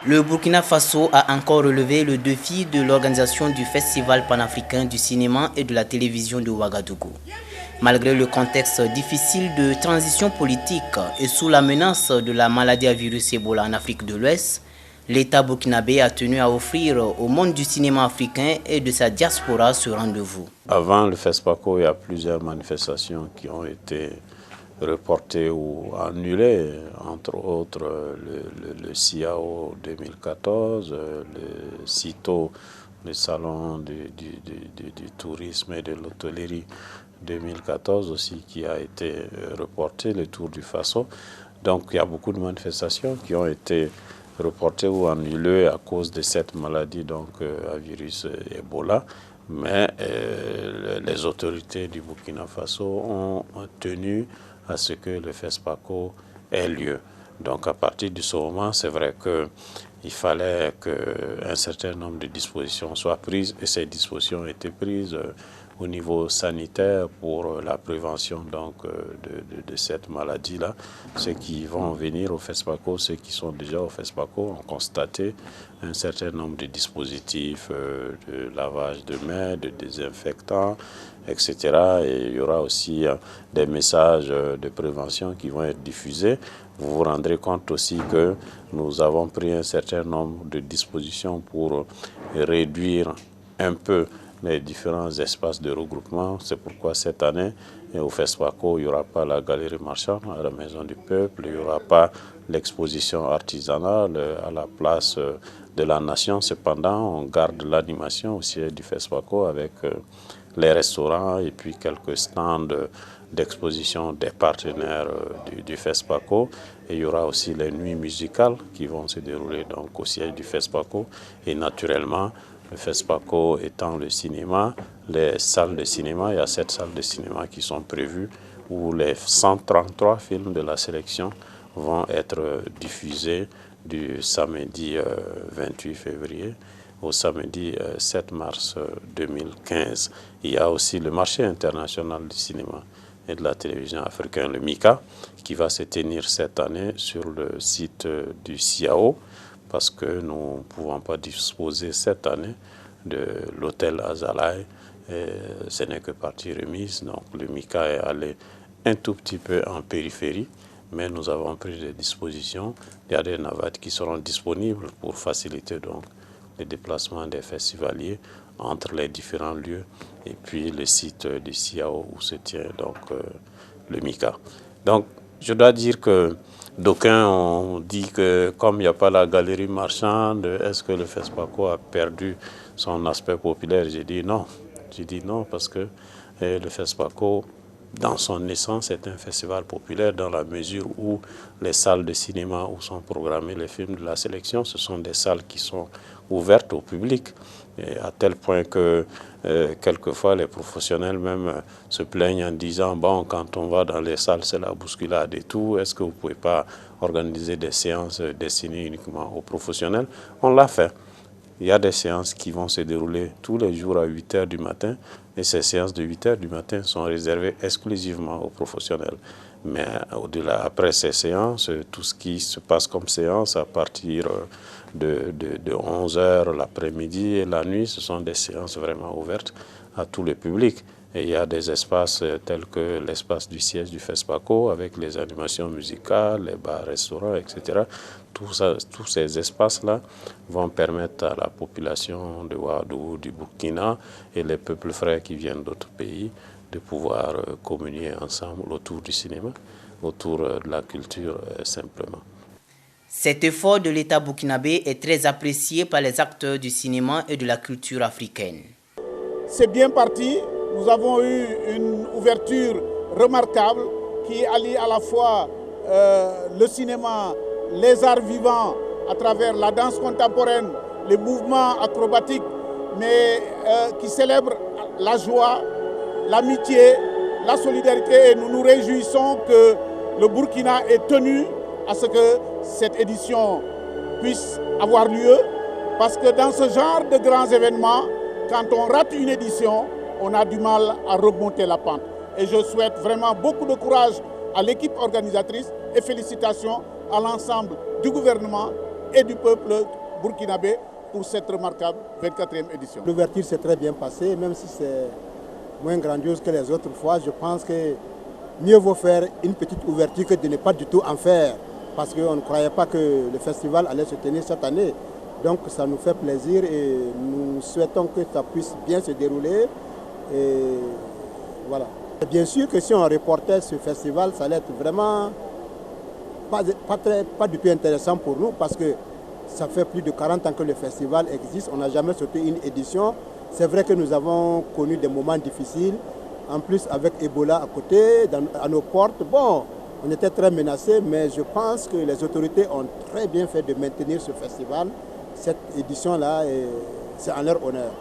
Le Burkina Faso a encore relevé le défi de l'organisation du Festival panafricain du cinéma et de la télévision de Ouagadougou. Malgré le contexte difficile de transition politique et sous la menace de la maladie à virus Ebola en Afrique de l'Ouest, l'État burkinabé a tenu à offrir au monde du cinéma africain et de sa diaspora ce rendez-vous. Avant le FESPACO, il y a plusieurs manifestations qui ont été reporté ou annulé, entre autres le CIAO 2014, le CITO, le Salon du tourisme et de l'hôtellerie 2014 aussi qui a été reporté, le Tour du Faso. Donc il y a beaucoup de manifestations qui ont été reportées ou annulées à cause de cette maladie donc, à virus Ebola. Mais les autorités du Burkina Faso ont tenu à ce que le FESPACO ait lieu. Donc à partir de ce moment, c'est vrai qu'il fallait qu'un certain nombre de dispositions soient prises et ces dispositions ont été prises au niveau sanitaire pour la prévention donc, de cette maladie-là. Ceux qui vont venir au FESPACO, ceux qui sont déjà au FESPACO ont constaté un certain nombre de dispositifs de lavage de mains, de désinfectants, etc. Et il y aura aussi des messages de prévention qui vont être diffusés. Vous vous rendrez compte aussi que nous avons pris un certain nombre de dispositions pour réduire un peu les différents espaces de regroupement. C'est pourquoi cette année, au FESPACO, il n'y aura pas la galerie marchande à la Maison du Peuple, il n'y aura pas l'exposition artisanale à la place de la Nation. Cependant, on garde l'animation au siège du FESPACO avec les restaurants et puis quelques stands d'exposition des partenaires du FESPACO. Et il y aura aussi les nuits musicales qui vont se dérouler donc, au siège du FESPACO. Et naturellement, le FESPACO étant le cinéma, les salles de cinéma, il y a 7 salles de cinéma qui sont prévues où les 133 films de la sélection vont être diffusés du samedi 28 février au samedi 7 mars 2015. Il y a aussi le marché international du cinéma et de la télévision africain, le MICA, qui va se tenir cette année sur le site du CIAO, parce que nous ne pouvons pas disposer cette année de l'hôtel Azalaï. Ce n'est que partie remise, donc le MICA est allé un tout petit peu en périphérie, mais nous avons pris des dispositions. Il y a des navettes qui seront disponibles pour faciliter donc les déplacements des festivaliers entre les différents lieux et puis le site du CIAO où se tient donc le MICA. Donc je dois dire que d'aucuns ont dit que comme il n'y a pas la galerie marchande, est-ce que le FESPACO a perdu son aspect populaire? J'ai dit non. J'ai dit non parce que le FESPACO, dans son essence, est un festival populaire dans la mesure où les salles de cinéma où sont programmés les films de la sélection, ce sont des salles qui sont ouvertes au public, et à tel point que quelquefois les professionnels même se plaignent en disant bon, quand on va dans les salles, c'est la bousculade et tout, est-ce que vous ne pouvez pas organiser des séances destinées uniquement aux professionnels? On l'a fait. Il y a des séances qui vont se dérouler tous les jours à 8 h du matin et ces séances de 8 h du matin sont réservées exclusivement aux professionnels. Mais au-delà, après ces séances, tout ce qui se passe comme séance à partir de 11 h l'après-midi et la nuit, ce sont des séances vraiment ouvertes à tous les publics. Et il y a des espaces tels que l'espace du siège du FESPACO avec les animations musicales, les bars, restaurants, etc. Tous ces espaces-là vont permettre à la population de Ouagadougou, du Burkina et les peuples frères qui viennent d'autres pays de pouvoir communier ensemble autour du cinéma, autour de la culture simplement. Cet effort de l'État burkinabé est très apprécié par les acteurs du cinéma et de la culture africaine. C'est bien parti. Nous avons eu une ouverture remarquable qui allie à la fois le cinéma, les arts vivants à travers la danse contemporaine, les mouvements acrobatiques, mais qui célèbre la joie, l'amitié, la solidarité. Et nous nous réjouissons que le Burkina est tenu à ce que cette édition puisse avoir lieu, parce que dans ce genre de grands événements, quand on rate une édition, on a du mal à remonter la pente. Et je souhaite vraiment beaucoup de courage à l'équipe organisatrice et félicitations à l'ensemble du gouvernement et du peuple burkinabé pour cette remarquable 24e édition. L'ouverture s'est très bien passée, même si c'est moins grandiose que les autres fois. Je pense que mieux vaut faire une petite ouverture que de ne pas du tout en faire, parce qu'on ne croyait pas que le festival allait se tenir cette année. Donc ça nous fait plaisir et nous souhaitons que ça puisse bien se dérouler. Et voilà. Et bien sûr que si on reportait ce festival, ça allait être vraiment pas du tout intéressant pour nous, parce que ça fait plus de 40 ans que le festival existe. On n'a jamais sauté une édition. C'est vrai que nous avons connu des moments difficiles. En plus, avec Ebola à côté, à nos portes, bon, on était très menacés, mais je pense que les autorités ont très bien fait de maintenir ce festival. Cette édition-là, c'est en leur honneur.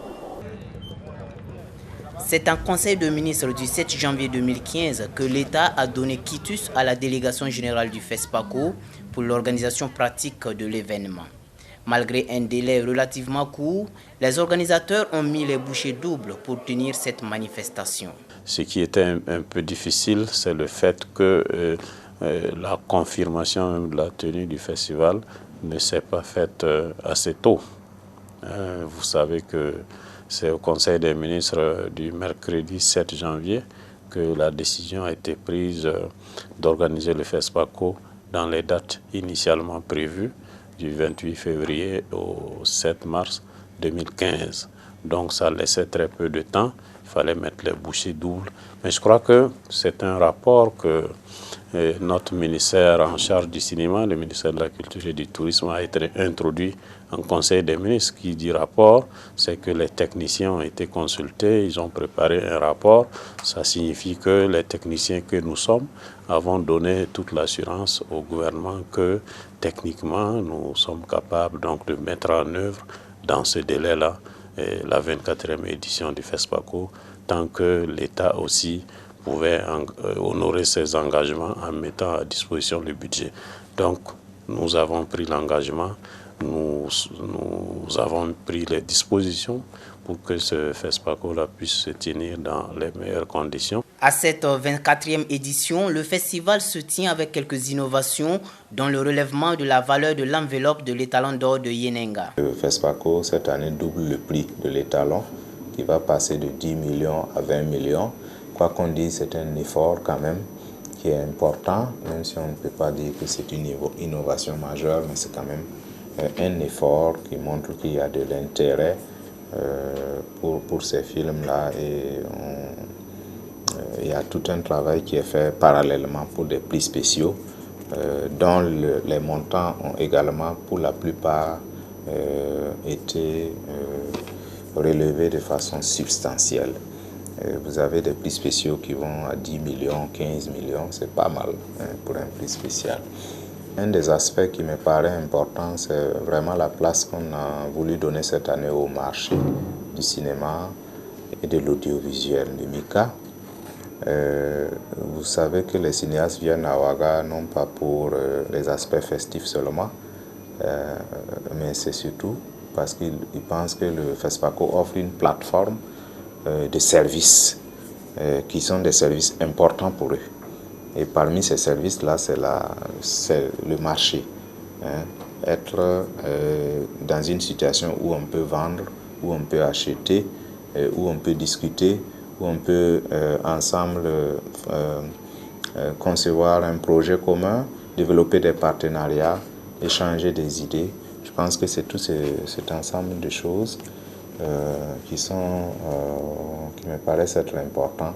C'est en conseil de ministres du 7 janvier 2015 que l'État a donné quitus à la délégation générale du FESPACO pour l'organisation pratique de l'événement. Malgré un délai relativement court, les organisateurs ont mis les bouchées doubles pour tenir cette manifestation. Ce qui était un peu difficile, c'est le fait que la confirmation de la tenue du festival ne s'est pas faite assez tôt. Vous savez que c'est au Conseil des ministres du mercredi 7 janvier que la décision a été prise d'organiser le FESPACO dans les dates initialement prévues, du 28 février au 7 mars 2015. Donc ça laissait très peu de temps, il fallait mettre les bouchées doubles. Mais je crois que c'est un rapport que notre ministère en charge du cinéma, le ministère de la Culture et du Tourisme, a été introduit en Conseil des ministres. Qui dit rapport, c'est que les techniciens ont été consultés, ils ont préparé un rapport. Ça signifie que les techniciens que nous sommes avons donné toute l'assurance au gouvernement que techniquement nous sommes capables donc de mettre en œuvre dans ce délai-là la 24e édition du FESPACO, tant que l'État aussi pouvait honorer ses engagements en mettant à disposition le budget. Donc, nous avons pris l'engagement, nous avons pris les dispositions pour que ce FESPACO-là puisse se tenir dans les meilleures conditions. À cette 24e édition, le festival se tient avec quelques innovations, dont le relèvement de la valeur de l'enveloppe de l'étalon d'or de Yenenga. Le FESPACO, cette année, double le prix de l'étalon, qui va passer de 10 millions à 20 millions. Quoi qu'on dise, c'est un effort quand même qui est important, même si on ne peut pas dire que c'est une innovation majeure, mais c'est quand même un effort qui montre qu'il y a de l'intérêt pour ces films-là. Et il y a tout un travail qui est fait parallèlement pour des prix spéciaux, dont les montants ont également, pour la plupart, été relevés de façon substantielle. Vous avez des prix spéciaux qui vont à 10 millions, 15 millions, c'est pas mal pour un prix spécial. Un des aspects qui me paraît important, c'est vraiment la place qu'on a voulu donner cette année au marché du cinéma et de l'audiovisuel, du MICA. Vous savez que les cinéastes viennent à Ouaga non pas pour les aspects festifs seulement, mais c'est surtout parce qu'ils pensent que le FESPACO offre une plateforme de services qui sont des services importants pour eux. Et parmi ces services-là, c'est le marché. Être dans une situation où on peut vendre, où on peut acheter, où on peut discuter, où on peut ensemble concevoir un projet commun, développer des partenariats, échanger des idées. Je pense que c'est tout cet ensemble de choses qui me paraissent être importants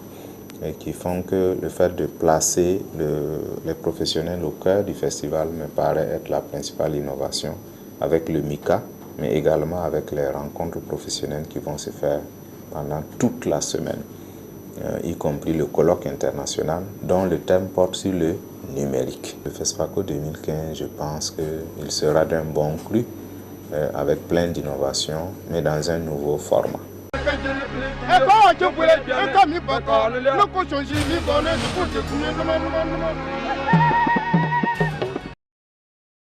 et qui font que le fait de placer les professionnels au cœur du festival me paraît être la principale innovation avec le MICA, mais également avec les rencontres professionnelles qui vont se faire pendant toute la semaine, y compris le colloque international dont le thème porte sur le numérique. Le FESPACO 2015, je pense qu'il sera d'un bon cru, avec plein d'innovations, mais dans un nouveau format.